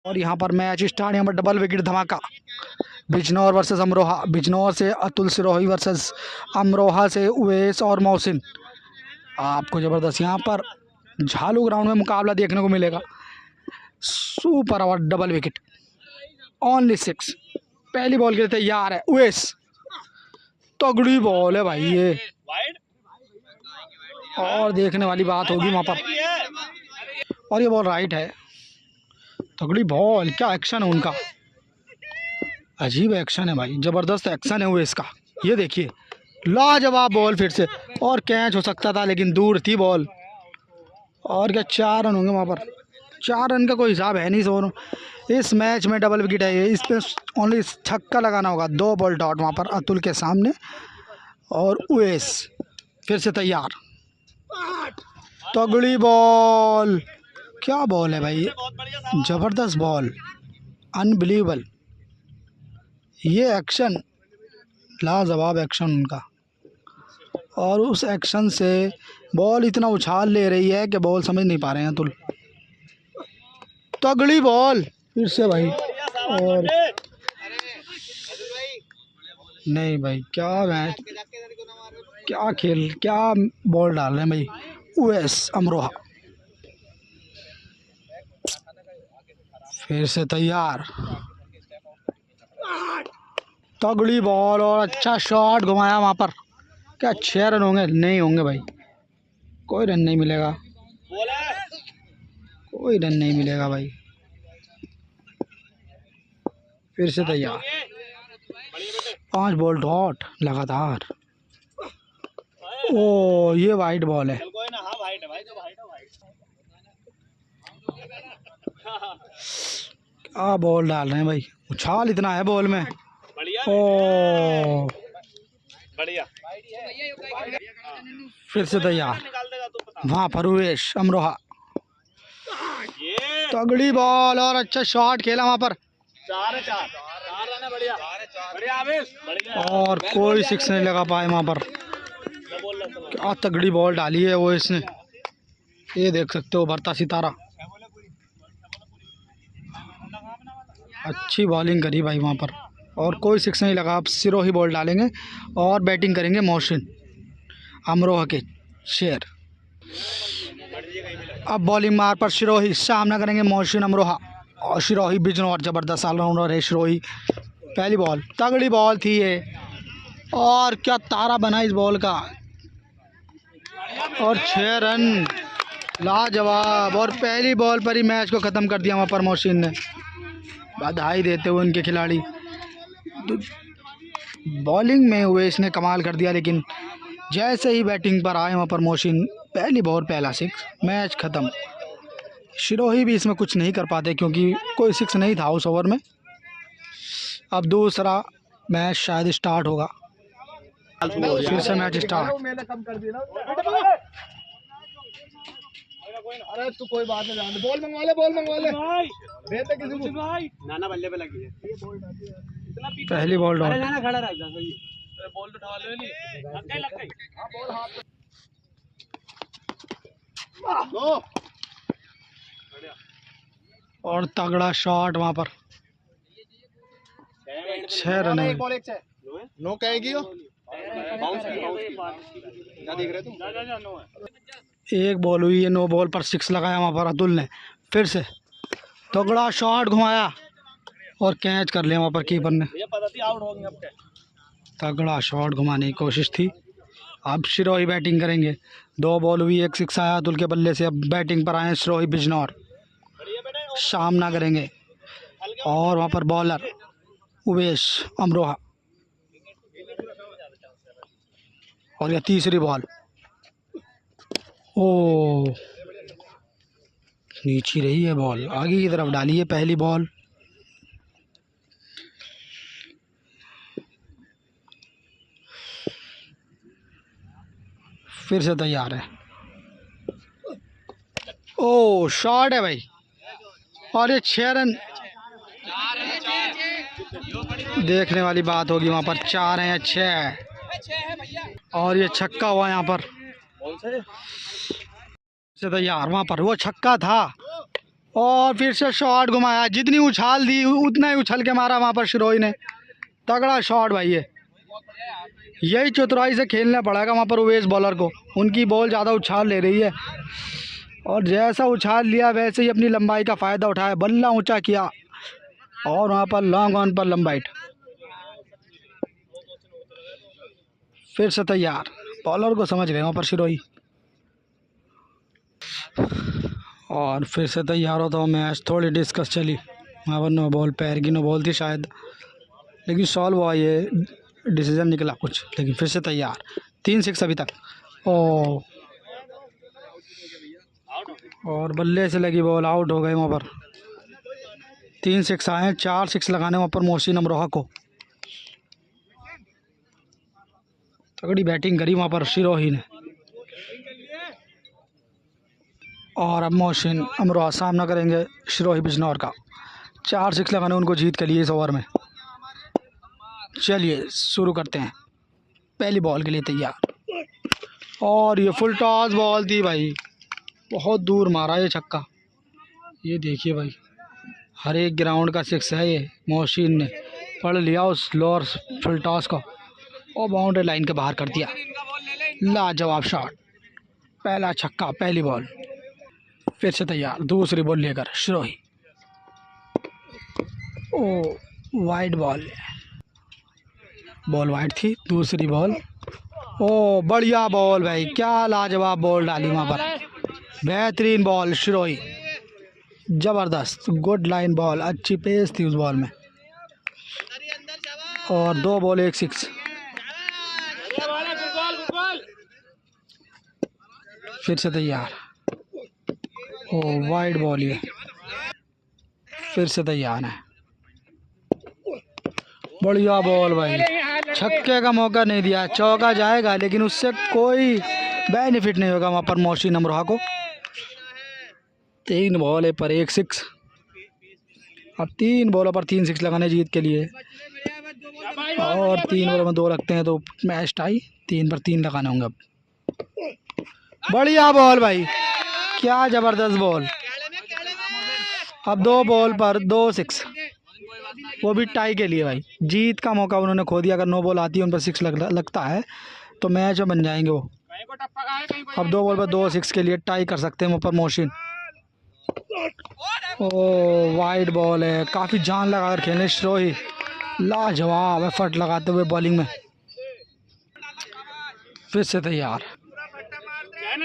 और यहाँ पर मैच स्टार्ट, यहाँ पर डबल विकेट धमाका। बिजनौर वर्सेस अमरोहा, बिजनौर से अतुल सिरोही वर्सेस अमरोहा से उवैस और मोहसिन। आपको ज़बरदस्त यहाँ पर झालू ग्राउंड में मुकाबला देखने को मिलेगा। Super over double wicket, only 6। पहली बॉल के लिए तैयार है उवैस। तगड़ी बॉल है भाई ये, और देखने वाली बात होगी वहाँ पर। और ये बॉल राइट है। तगड़ी बॉल, क्या एक्शन है उनका, अजीब एक्शन है भाई, ज़बरदस्त एक्शन है वो इसका। ये देखिए, लाजवाब बॉल फिर से, और कैच हो सकता था लेकिन दूर थी बॉल। और क्या 4 रन होंगे वहाँ पर, 4 रन का कोई हिसाब है नहीं। सो इस मैच में डबल विकेट है ये, इस पर ओनली छक्का लगाना होगा। 2 बॉल डॉट वहाँ पर अतुल के सामने। और उवैस फिर से तैयार। तगड़ी बॉल, क्या बॉल है भाई, ज़बरदस्त बॉल, अनबिलीवेबल। ये एक्शन, लाजवाब एक्शन उनका, और उस एक्शन से बॉल इतना उछाल ले रही है कि बॉल समझ नहीं पा रहे हैं अतुल। तगड़ी बॉल फिर से भाई, और नहीं भाई, क्या मैच, क्या खेल, क्या बॉल डाल रहे हैं भाई उवैस अमरोहा। फिर से तैयार, तगड़ी बॉल और अच्छा शॉट घुमाया वहाँ पर। क्या 6 रन होंगे? नहीं होंगे भाई, कोई रन नहीं मिलेगा, कोई रन नहीं मिलेगा भाई। फिर से तैयार, 5 बॉल डॉट लगातार। ओ, ये वाइट बॉल है। क्या बॉल डाल रहे हैं भाई, उछाल इतना है बॉल में। ओ, बढ़िया। फिर से तैयार, वहाँ पर उवैस अमरोहा। तगड़ी बॉल और अच्छा शॉट खेला वहाँ पर, और कोई 6 नहीं लगा पाए वहाँ पर। क्या तगड़ी बॉल डाली है वो इसने, ये देख सकते हो, भरता सितारा। अच्छी बॉलिंग करी भाई वहाँ पर, और कोई 6 नहीं लगा। अब सिरोही बॉल डालेंगे और बैटिंग करेंगे मोहसिन, अमरोहा के शेर। अब बॉलिंग मार पर सिरोही, सामना करेंगे मोहसिन अमरोहा। और सिरोही बिजनौर, ज़बरदस्त ऑलराउंडर है सिरोही। पहली बॉल, तगड़ी बॉल थी ये, और क्या तारा बना इस बॉल का, और 6 रन, लाजवाब। और पहली बॉल पर ही मैच को ख़त्म कर दिया वहाँ पर मोहसिन ने। बधाई देते हुए उनके खिलाड़ी। बॉलिंग में हुए इसने कमाल कर दिया, लेकिन जैसे ही बैटिंग पर आए वहाँ पर मोहसिन, पहली बॉल पहला 6, मैच ख़त्म। सिरोही भी इसमें कुछ नहीं कर पाते क्योंकि कोई 6 नहीं था उस ओवर में। अब दूसरा मैच शायद स्टार्ट होगा, फिर से मैच स्टार्ट। अरे तू कोई बात नहीं, जान बॉल मंगवा ले, बॉल मंगवा ले, देते किसी को। नाना बल्ले पे लगी है, पहली बॉल डॉट। नाना खड़ा रह जा, सही है, बॉल तो उठा ले, लग गई। हां, बॉल हाथ लो, और तगड़ा शॉट वहां पर, 6 रन है। नो कहेगी वो, बाउंस की क्या देख रहे तुम? एक बॉल हुई है, 9 बॉल पर 6 लगाया वहाँ पर अतुल ने। फिर से तगड़ा शॉट घुमाया और कैच कर लिया वहाँ पर कीपर ने। तगड़ा शॉट घुमाने की कोशिश थी। अब सिरोही बैटिंग करेंगे, 2 बॉल हुई, 1 6 आया अतुल के बल्ले से। अब बैटिंग पर आए सिरोही बिजनौर, सामना करेंगे। और वहाँ पर बॉलर उवैस अमरोहा। और यह तीसरी बॉल, ओ, नीचे रही है बॉल, आगे की तरफ डाली है पहली बॉल। फिर से तैयार है, ओ, शॉट है भाई, और ये 6 रन। देखने वाली बात होगी वहाँ पर, 4 हैं या 6 है, और ये छक्का हुआ यहाँ पर। से तैयार, वहाँ पर वो छक्का था, और फिर से शॉट घुमाया, जितनी उछाल दी उतना ही उछल के मारा वहाँ पर शिरोही ने। तगड़ा शॉट भाई ये। यही चतुराई से खेलना पड़ेगा वहाँ पर उवेश बॉलर को। उनकी बॉल ज़्यादा उछाल ले रही है और जैसा उछाल लिया वैसे ही अपनी लंबाई का फ़ायदा उठाया, बल्ला ऊंचा किया और वहाँ पर लॉन्ग ऑन पर लंबा हिट। फिर से तैयार, बॉलर को समझ गए वहाँ पर शिरोही। और फिर से तैयार होता हूँ मैच। थोड़ी डिस्कस चली वहाँ पर, नो बॉल, पैर की नो बॉल थी शायद, लेकिन सॉल्व हुआ, ये डिसीजन निकला कुछ। लेकिन फिर से तैयार, 3 6 अभी तक। ओ और बल्ले से लगी बॉल, आउट हो गए वहाँ पर। 3 6 आए, 4 6 लगाने वहाँ पर मोहसिन अमरोहा को। तगड़ी बैटिंग करी वहाँ पर शिरोही ने। और अब मोहसिन अमरोहा सामना करेंगे शिरोही बिजनौर का। 4 6 लगाने उनको जीत के लिए इस ओवर में। चलिए शुरू करते हैं। पहली बॉल के लिए तैयार और ये फुल टॉस बॉल थी भाई, बहुत दूर मारा ये छक्का। ये देखिए भाई, हर एक ग्राउंड का 6 है ये। मोहसिन ने पढ़ लिया उस लोअर फुल टॉस को और बाउंड्री लाइन के बाहर कर दिया। लाजवाब शॉट, पहला छक्का, पहली बॉल। फिर से तैयार, दूसरी बॉल लेकर शिरोही। ओ वाइड बॉल वाइड थी, दूसरी बॉल। ओ बढ़िया बॉल भाई, क्या लाजवाब बॉल डाली वहाँ पर। बेहतरीन बॉल शिरोही, ज़बरदस्त, गुड लाइन बॉल, अच्छी पेस थी उस बॉल में। और 2 बॉल 1 6। फिर से तैयार, ओ वाइड बॉल ये। फिर से तैयार है, बढ़िया बॉल भाई, छक्के का मौका नहीं दिया। चौका जाएगा लेकिन उससे कोई बेनिफिट नहीं होगा वहाँ पर मोहसिन अमरोहा को। 3 बॉल पर 1 6। अब 3 बॉलों पर 3 6 लगाने जीत के लिए, और 3 बॉलों में 2 लगते हैं तो मैच टाई। 3 पर 3 लगाने होंगे अब। बढ़िया बॉल भाई, क्या ज़बरदस्त बॉल। अब 2 बॉल पर 2 6, वो भी टाई के लिए भाई। जीत का मौका उन्होंने खो दिया। अगर 9 बॉल आती है उन पर 6 लगता है तो मैच में बन जाएंगे वो। अब 2 बॉल पर 2 6 के लिए टाई कर सकते हैं वहाँ पर मोहसिन। ओ वाइड बॉल है, काफ़ी जान लगा कर खेलने शिरोही, लाजवाब एफर्ट लगाते हुए बॉलिंग में। फिर से तैयार,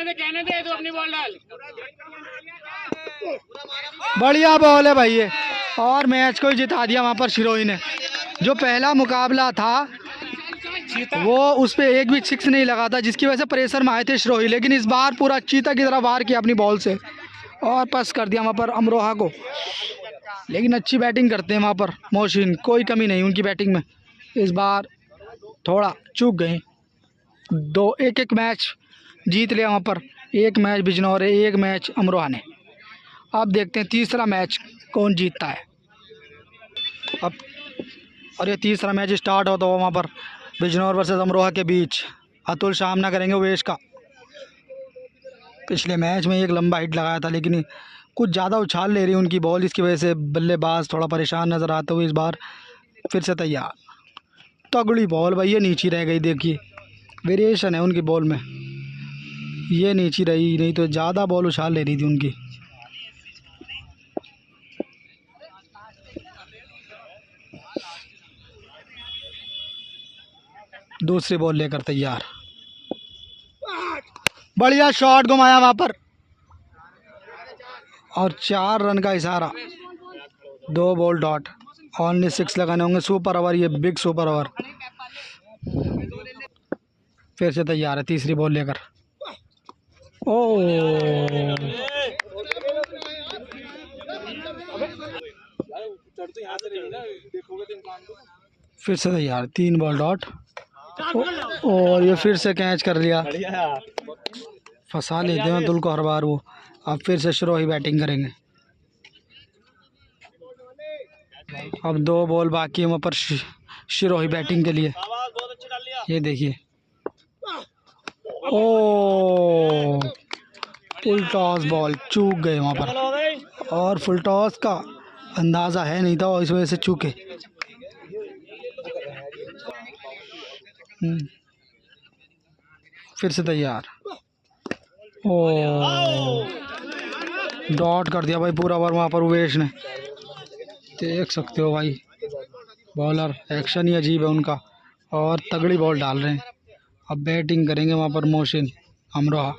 कहने दे तो अपनी बॉल डाल। बढ़िया बॉल है भाई ये, और मैच को ही जिता दिया वहाँ पर शिरोही ने। जो पहला मुकाबला था वो उस पर एक भी 6 नहीं लगा था, जिसकी वजह से प्रेशर में आए थे शिरोही, लेकिन इस बार पूरा चीता की तरह वार किया अपनी बॉल से और पास कर दिया वहाँ पर अमरोहा को। लेकिन अच्छी बैटिंग करते हैं वहाँ पर मोहसिन, कोई कमी नहीं उनकी बैटिंग में। इस बार थोड़ा चूक गए। 1 मैच जीत लिया वहाँ पर, 1 मैच बिजनौर है, 1 मैच अमरोहा ने। अब देखते हैं तीसरा मैच कौन जीतता है अब। और ये तीसरा मैच स्टार्ट होता हुआ वहाँ पर बिजनौर वर्सेस अमरोहा के बीच। अतुल सामना करेंगे उवेश का। पिछले मैच में एक लंबा हिट लगाया था, लेकिन कुछ ज़्यादा उछाल ले रही उनकी बॉल, जिसकी वजह से बल्लेबाज थोड़ा परेशान नज़र आते हुए इस बार। फिर से तैयार, तगड़ी बॉल भाई, ये नीची रह गई। देखिए वेरिएशन है उनकी बॉल में, ये नीची रही, नहीं तो ज़्यादा बॉल उछाल ले रही थी उनकी। दूसरी बॉल लेकर तैयार, बढ़िया शॉट घुमाया वहाँ पर और 4 रन का इशारा। 2 बॉल डॉट, ओनली 6 लगाने होंगे। सुपर ओवर, ये बिग सुपर ओवर। फिर से तैयार है तीसरी बॉल लेकर। ओ फिर से तैयार, 3 बॉल डॉट, और ये फिर से कैच कर लिया। फंसा लेते हैं अतुल को हर बार वो। अब फिर से शिरोही बैटिंग करेंगे। अब 2 बॉल बाकी है वहाँ पर शिरोही बैटिंग के लिए। ये देखिए, ओ फुल टॉस बॉल, चूक गए वहाँ पर। और फुल टॉस का अंदाज़ा है नहीं था और इस वजह से चूके। फिर से तैयार। ओ डॉट कर दिया भाई पूरा ओवर वहाँ पर उवेश ने। देख सकते हो भाई बॉलर एक्शन ही अजीब है उनका और तगड़ी बॉल डाल रहे हैं। अब बैटिंग करेंगे वहाँ पर मोहसिन अमरोहा।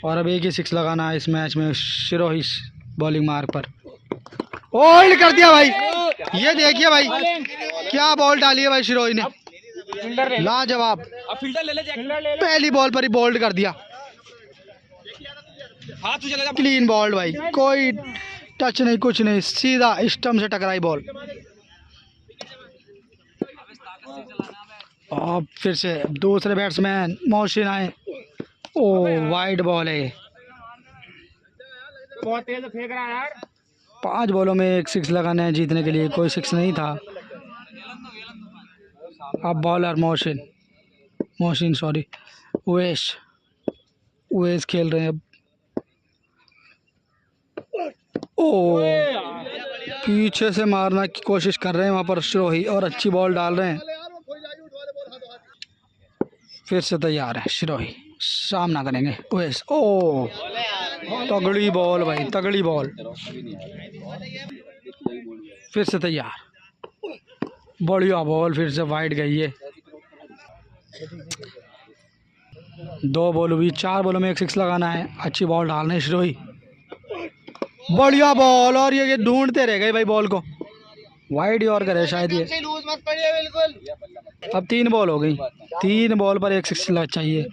और अब एक ही 6 लगाना है इस मैच में शिरोही बॉलिंग मार्क पर। होल्ड कर दिया भाई। ये देखिए भाई क्या बॉल डाली है भाई शिरोही ने, लाजवाब। पहली बॉल पर ही बोल्ड कर दिया। क्लीन बॉल भाई, कोई टच नहीं कुछ नहीं, सीधा स्टंप से टकराई बॉल। और फिर से दूसरे बैट्समैन मोहसिन आए। ओ वाइड बॉल है। बहुत तेज फेंक रहा है यार। 5 बॉलों में एक 6 लगाना है जीतने के लिए, कोई 6 नहीं था। अब बॉलर मोहसिन सॉरी उवेश खेल रहे हैं अब। ओ पीछे से मारना की कोशिश कर रहे हैं वहाँ पर शिरोही और अच्छी बॉल डाल रहे हैं। फिर से तैयार है शिरोही, सामना करेंगे उवेश। ओ तगड़ी बॉल भाई, तगड़ी बॉल। फिर से तैयार, बढ़िया बॉल, फिर से वाइड गई है। 2 बॉल भी, 4 बॉलों में एक 6 लगाना है। अच्छी बॉल डालना है शिरोही, बढ़िया बॉल। और ये ढूंढते रह गए भाई बॉल को, वाइड ही और करे शायद ये। अब 3 बॉल हो गई, 3 बॉल पर एक 6 लग चाहिए।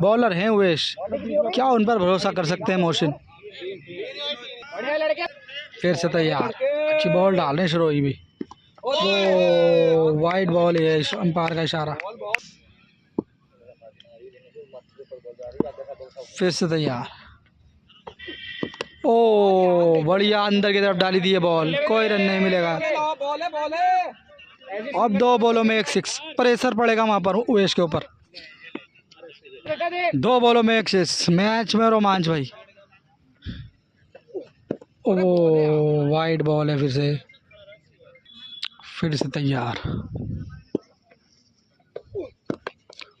बॉलर हैं उवेश, क्या उन पर भरोसा कर सकते हैं मोहसिन। फिर से तैयार, अच्छी बॉल डाल रहे हैं शिरोही भी। वो वाइड बॉल है, अंपायर का इशारा। फिर से तैयार। ओ बढ़िया, अंदर की तरफ डाली दी है बॉल, कोई रन नहीं मिलेगा। अब 2 बॉलों में एक 6, प्रेशर पड़ेगा वहां पर उवेश के ऊपर। 2 बॉलों में एक 6, मैच में रोमांच भाई। ओ वाइड बॉल है। फिर से तैयार,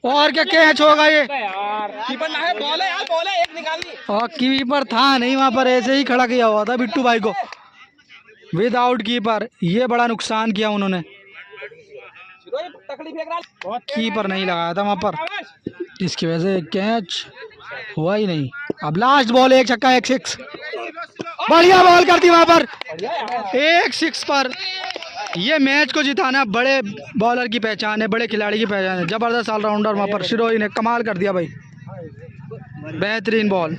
और क्या कैच होगा ये। कीपर ना है, बॉल है यार, बॉल है, एक निकालनी। और कीपर था नहीं वहां पर, ऐसे ही खड़ा किया हुआ था बिट्टू भाई को विदाउट कीपर। ये बड़ा नुकसान किया उन्होंने, कीपर नहीं लगाया था वहां पर, इसकी वजह से कैच हुआ ही नहीं। अब लास्ट बॉल, एक छक्का एक 6, बढ़िया बॉल कर दी वहां पर, एक 6 पर। ये मैच को जिताना बड़े बॉलर की पहचान है, बड़े खिलाड़ी की पहचान है। जबरदस्त ऑलराउंडर वहां पर शिरोही ने कमाल कर दिया भाई, बेहतरीन बॉल।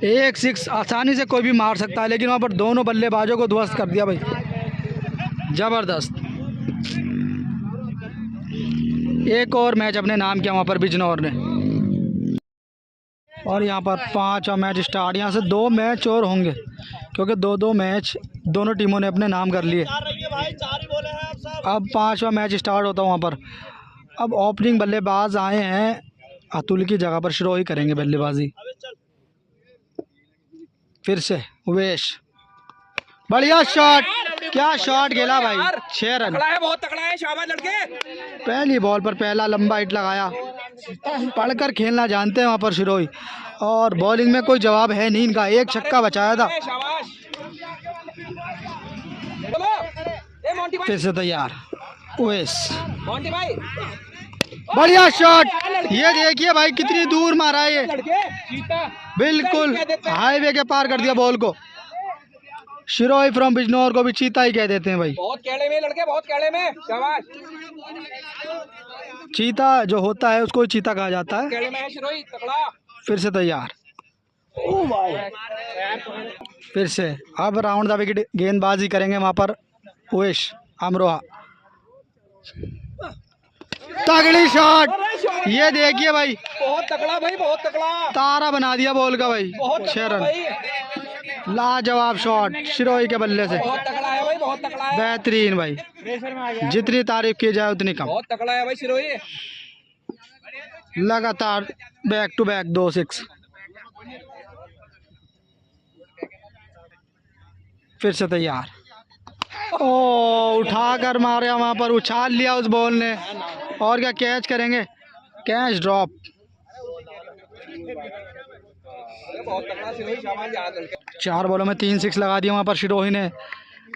एक 6 आसानी से कोई भी मार सकता है, लेकिन वहां पर दोनों बल्लेबाजों को ध्वस्त कर दिया भाई, जबरदस्त। एक और मैच अपने नाम किया वहाँ पर बिजनौर ने। और यहाँ पर 5वां मैच स्टार्ट, यहाँ से 2 मैच और होंगे क्योंकि 2-2 मैच दोनों टीमों ने अपने नाम कर लिए। अब 5वां मैच स्टार्ट होता है वहाँ पर। अब ओपनिंग बल्लेबाज आए हैं, अतुल की जगह पर शिरोही करेंगे बल्लेबाजी। फिर से उवेश, बढ़िया शॉट, क्या शॉट खेला भाई, 6 रन। बहुत तगड़ा है, शाबाश लड़के। पहली बॉल पर पहला लंबा हिट लगाया, पढ़कर खेलना जानते हैं वहाँ पर शिरोही। और बॉलिंग में कोई जवाब है नहीं इनका, एक छक्का बचाया था। फिर से तैयार उवेश, बढ़िया शॉट। ये देखिए भाई कितनी दूर मारा है ये, बिल्कुल हाईवे के पार कर दिया बॉल को। शिरोही फ्रॉम बिजनौर को भी चीता ही कह देते हैं भाई, बहुत कैले में लड़के, बहुत कैले में, शाबाश। चीता जो होता है उसको चीता कहा जाता है। कैले में है शिरोही, तगड़ा। फिर से तैयार, फिर से अब राउंड द विकेट गेंदबाजी करेंगे वहां पर उवेश अमरोहा। तगड़ी शॉट, ये देखिए भाई, बहुत तगड़ा भाई, बहुत तगड़ा, तारा बना दिया बॉल का भाई, 6 रन। लाजवाब शॉट शिरोही के बल्ले से, बहुत तगड़ा है भाई, बहुत तगड़ा है, बेहतरीन भाई, जितनी तारीफ की जाए उतनी कम। बहुत तगड़ा है भाई शिरोही। लगातार बैक टू बैक 2 6। फिर से तैयार। ओ उठाकर मारा वहाँ पर, उछाल लिया उस बॉल ने। और क्या कैच करेंगे, कैच ड्रॉप। बहुत तगड़ा सिरोही, शाबाश यार लड़के। 4 बॉलों में 3 6 लगा दिया वहाँ पर सिरोही ने।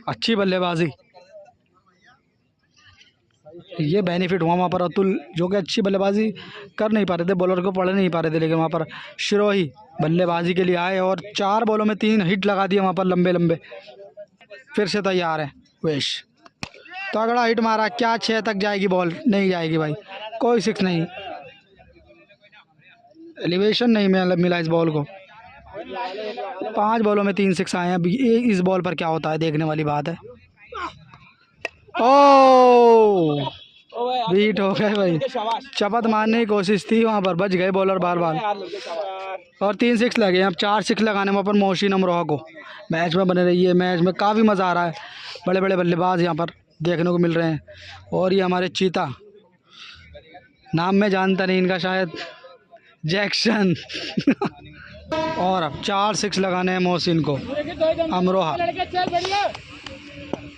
अच्छी बल्लेबाजी, ये बेनिफिट हुआ वहाँ पर अतुल, जो कि अच्छी बल्लेबाजी कर नहीं पा रहे थे, बॉलर को पढ़ नहीं पा रहे थे, लेकिन वहाँ पर सिरोही बल्लेबाजी के लिए आए और 4 बॉलों में 3 हिट लगा दिए वहाँ पर लंबे लंबे। फिर से तैयार है वेश, तगड़ा हिट मारा। क्या 6 तक जाएगी बॉल? नहीं जाएगी भाई, कोई 6 नहीं, एलिवेशन नहीं मिला इस बॉल को। 5 बॉलों में 3 6 आए हैं। अभी इस बॉल पर क्या होता है देखने वाली बात है। ओ बीट हो गए भाई, चपत मारने की कोशिश थी वहाँ पर, बच गए बॉलर बार बार। और 3 6 लगे, अब 4 6 लगाने में पर मोहसिन अमरोहा को। मैच में बने रही है, मैच में काफ़ी मज़ा आ रहा है, बड़े बड़े बल्लेबाज यहाँ पर देखने को मिल रहे हैं। और ये हमारे चीता, नाम में जानता नहीं इनका शायद, जैक्सन। और अब 4 6 लगाने हैं मोहसिन को। अमरोहा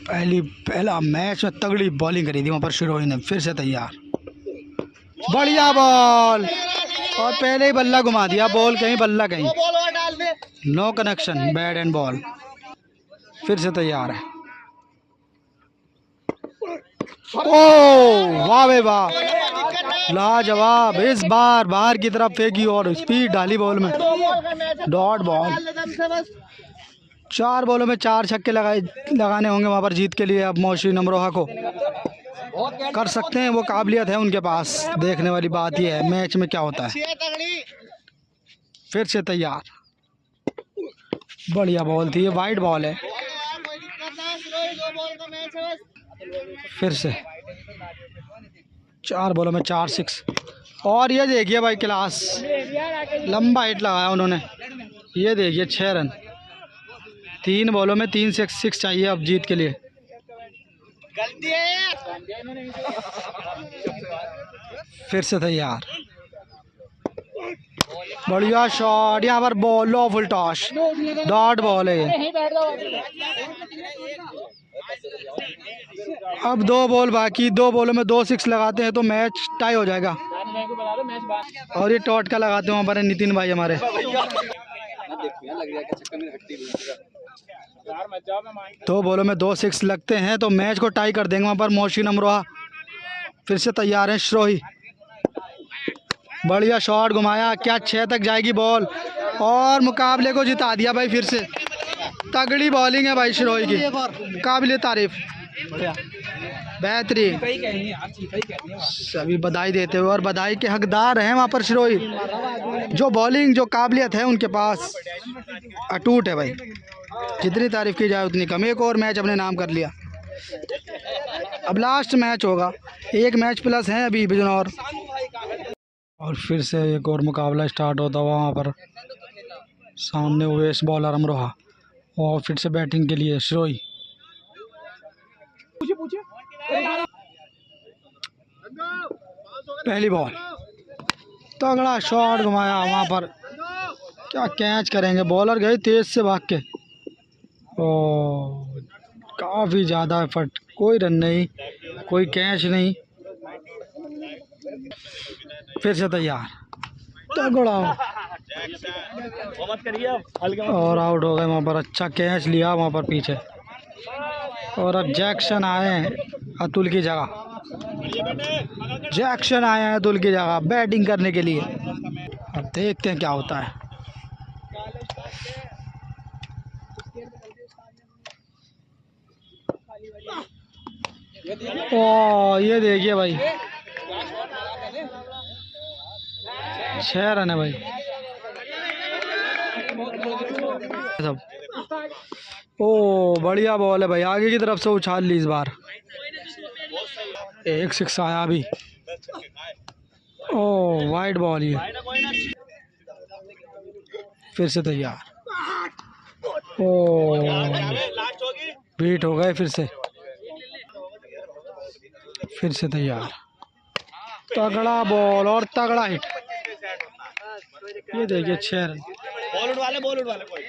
पहला मैच में तगड़ी बॉलिंग करी थी वहाँ पर सिरोही ने। फिर से तैयार, बढ़िया बॉल, और पहले ही बल्ला घुमा दिया, बॉल कहीं बल्ला कहीं, no connection, bat and ball. फिर से तैयार है। ओ वाह वे वाह, लाजवाब। इस बार बाहर की तरफ फेंकी और स्पीड डाली बॉल में, डॉट बॉल। 4 बॉलों में 4 छक्के लगाने होंगे वहाँ पर जीत के लिए अब मोहसिन अमरोहा को। कर सकते हैं, वो काबिलियत है उनके पास। देखने वाली बात यह है मैच में क्या होता है। फिर से तैयार, बढ़िया बॉल थी, ये वाइड बॉल है। फिर से 4 बॉलों में 4 6। और ये देखिए भाई क्लास, लंबा हिट लगाया उन्होंने। ये देखिए 6 रन, 3 बॉलों में 3 6 चाहिए अब जीत के लिए। गलती है। फिर से तैयार, बढ़िया शॉट, यहाँ पर बॉल लो फुल टॉस, डॉट बॉल है ये। अब 2 बॉल बाकी, 2 बॉलों में 2 6 लगाते हैं तो मैच टाई हो जाएगा। और ये टॉट का लगाते हैं हमारे नितिन भाई हमारे। 2 बॉलों में 2 6 लगते हैं तो मैच को टाई कर देंगे वहाँ पर मोहसिन अमरोहा। फिर से तैयार है सिरोही, बढ़िया शॉट घुमाया, क्या 6 तक जाएगी बॉल, और मुकाबले को जिता दिया भाई। फिर से तगड़ी बॉलिंग है भाई सिरोही की, काबिल तारीफ, बेहतरीन। सभी बधाई देते हुए, और बधाई के हकदार हैं वहाँ पर सिरोही। जो बॉलिंग, जो काबिलियत है उनके पास अटूट है भाई, जितनी तारीफ की जाए उतनी कम। एक और मैच अपने नाम कर लिया, अब लास्ट मैच होगा, 1 मैच प्लस है अभी बिजनौर। और फिर से एक और मुकाबला स्टार्ट होता हुआ वहाँ पर, सामने वेस्ट बॉलर अमरोहा, और फिर से बैटिंग के लिए सिरोही। पहली बॉल, तगड़ा शॉट घुमाया वहाँ पर, क्या कैच करेंगे, बॉलर गए तेज से भाग के। ओ काफ़ी ज़्यादा एफर्ट, कोई रन नहीं, कोई कैच नहीं। फिर से तैयार, तगड़ा, और आउट हो गए वहाँ पर। अच्छा कैच लिया वहाँ पर पीछे। और अब जैक्सन आए हैं अतुल की जगह, जैक्सन आए हैं अतुल की जगह बैटिंग करने के लिए। अब देखते हैं क्या होता है। ओ ये देखिए भाई, 6 रन है भाई सब। ओ बढ़िया बॉल है भाई, आगे की तरफ से उछाल ली इस बार, 1 6 आया अभी। ओ वाइड बॉल ये। फिर से तैयार, ओ बीट हो गए फिर से। फिर से तैयार, तगड़ा बॉल और तगड़ा हिट। ये देखिए 6 रन। बॉलीवुड वाले कोई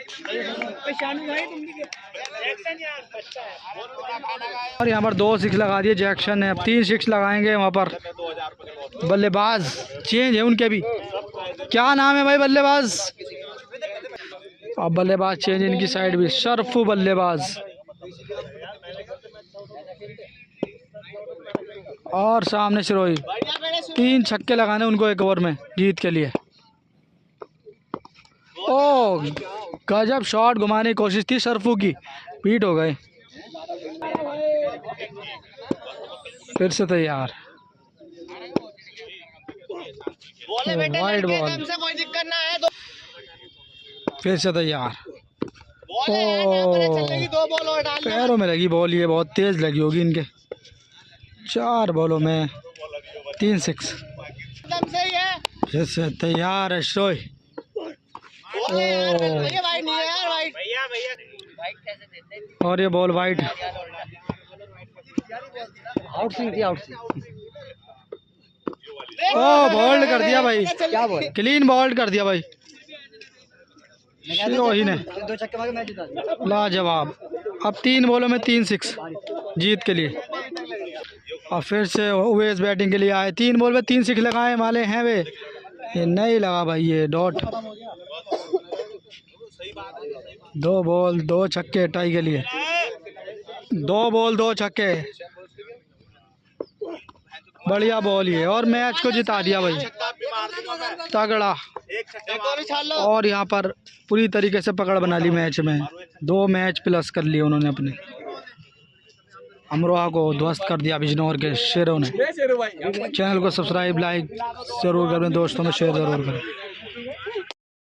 और यहाँ पर 2 6 लगा दिए जैक्सन ने। अब 3 6 लगाएंगे वहाँ पर। बल्लेबाज चेंज है उनके भी। क्या नाम है भाई बल्लेबाज? अब बल्लेबाज चेंज इनकी साइड भी। शरफू बल्लेबाज। और सामने सिरोही। 3 छक्के लगाने उनको एक ओवर में जीत के लिए। ओ गजब शॉट घुमाने की कोशिश थी शरफू की, पीट हो गए। फिर से तैयार। Wide ball. कोई दिक्कत ना है। फिर से तैयार। बॉल है, 2 बॉल और डाल। पैरों में लगी बॉल, ये बहुत तेज लगी होगी इनके। 4 बॉलों में 3 6। एकदम सही है। फिर से तैयार है श्रोई। भैया वाइड नहीं है यार, वाइड और ये बॉल वाइड। आउट स्विंग थी, आउट स्विंग। ओ बॉल्ड कर दिया भाई, क्या बॉल? क्लीन बॉल्ड कर दिया भाई सिरोही ने। 2 छक्के मारे, मैच जिता दिया। लाजवाब। अब 3 बॉलों में 3 6 जीत के लिए। और फिर से उवेस बैटिंग के लिए आए। 3 बॉल में 3 6 लगाए वाले हैं वे। ये नहीं लगा भाई, ये डॉट। 2 बॉल 2 छक्के टाई के लिए। 2 बॉल 2 छक्के। बढ़िया बॉल ये, और मैच को जिता दिया भाई, तगड़ा। और यहाँ पर पूरी तरीके से पकड़ बना ली मैच में। 2 मैच प्लस कर लिए उन्होंने अपने। अमरोहा को ध्वस्त कर दिया बिजनौर के शेरों ने। चैनल को सब्सक्राइब लाइक जरूर करें, दोस्तों में शेयर जरूर करें।